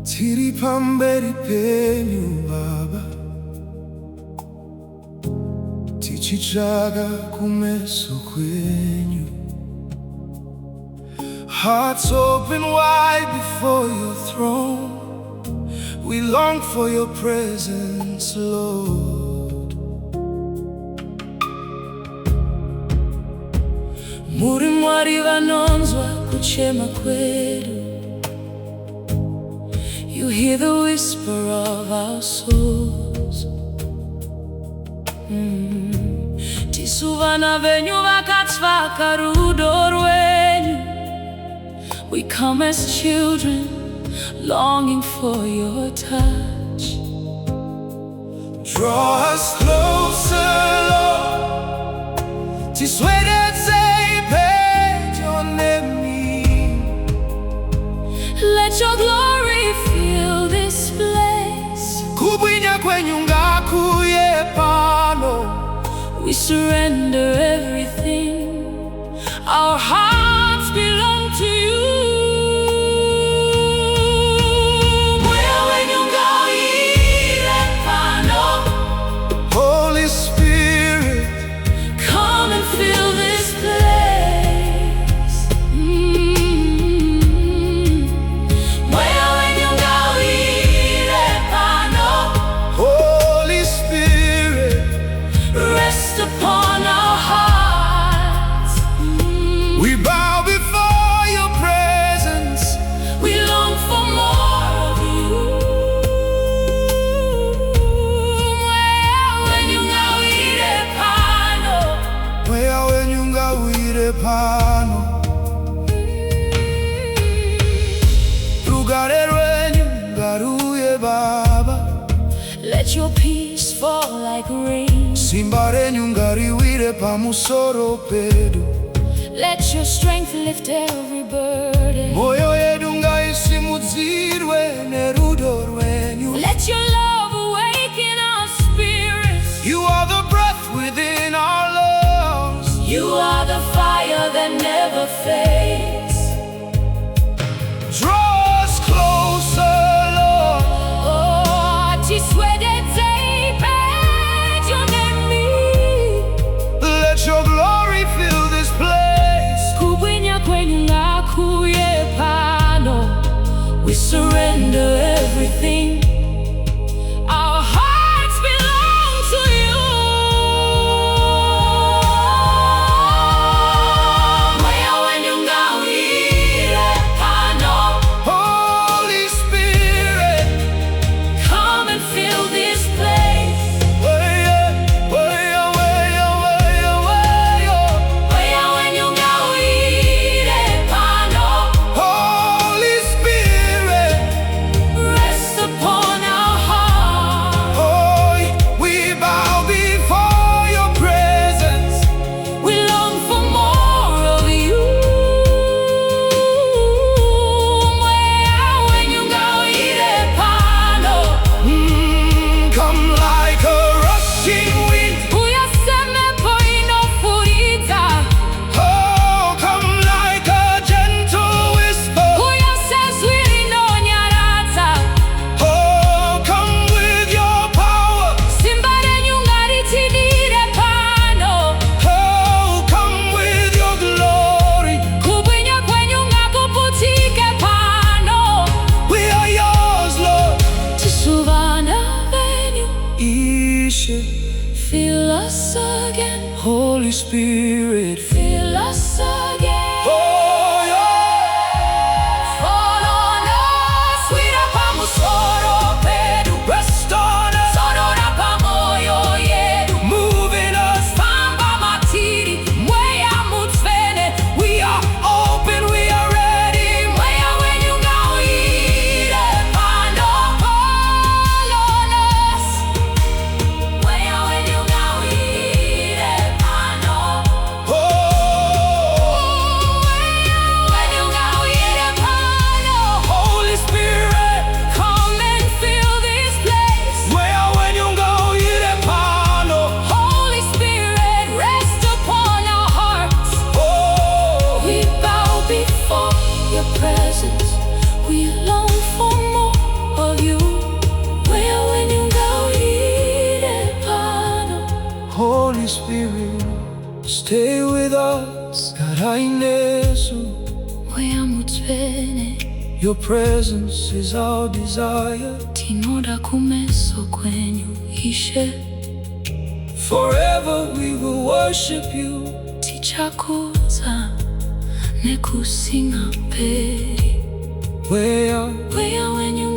Tiri pamberi penyu Baba, tichichaga kumeso kwenyu. Hearts open wide before your throne, we long for your presence, Lord. Muri mwari vanonzwa kuchema kwedu. You hear the whisper of our souls. Tisuvana venyu vakatsvaka rudo rwenyu. We come as children, longing for your touch. Draw us closer, Lord. Tiswedeze pedyo nemi. Let your glory fill this place. Kubwinya kwenyu ngakuye pano. We surrender everything. Our hearts belong to you. Mweya Wenyu ngawire pano. Holy Spirit, come and fill this place. Mweya Wenyu ngawire pano. Holy Spirit, rest upon our hearts. we bow before your presence. We long for more of you. Mweya Wenyu ngawire pano. Mweya wenyu ngawire pano. Rugare rwenyu ngaruye Baba. Let your peace fall like rain. Simba renyu ngariwire pamusoro pedu. Let your strength lift every burden. Moyo yedu ngaisimudzirwe nerudo rwenyu. Let your love awaken our spirits. You are the breath within our lungs. You are the fire that never fades. Draw us closer, Lord. Oh, tiswedeze pedyo nemi. Let your glory fill this place. Kubwinya kwenyu ngakuye pano. We surrender everything. Our hearts belong to you. Mweya Wenyu ngawire pano. Holy Spirit, Come and fill this place. Mweya, Mweya, Mweya, Mweya, Mweya. Mweya Wenyu ngawire pano. Holy Spirit, Rest upon presence. We long for more of you. Mweya Wenyu ngawire pano. Holy Spirit, stay with us. Karainesu. Mweya Mutsvene. Your presence is our desire. Tinoda kumeso kwenyu ishe. Forever we will worship you. Tichakuza nekusinga peri. Mweya Wenyu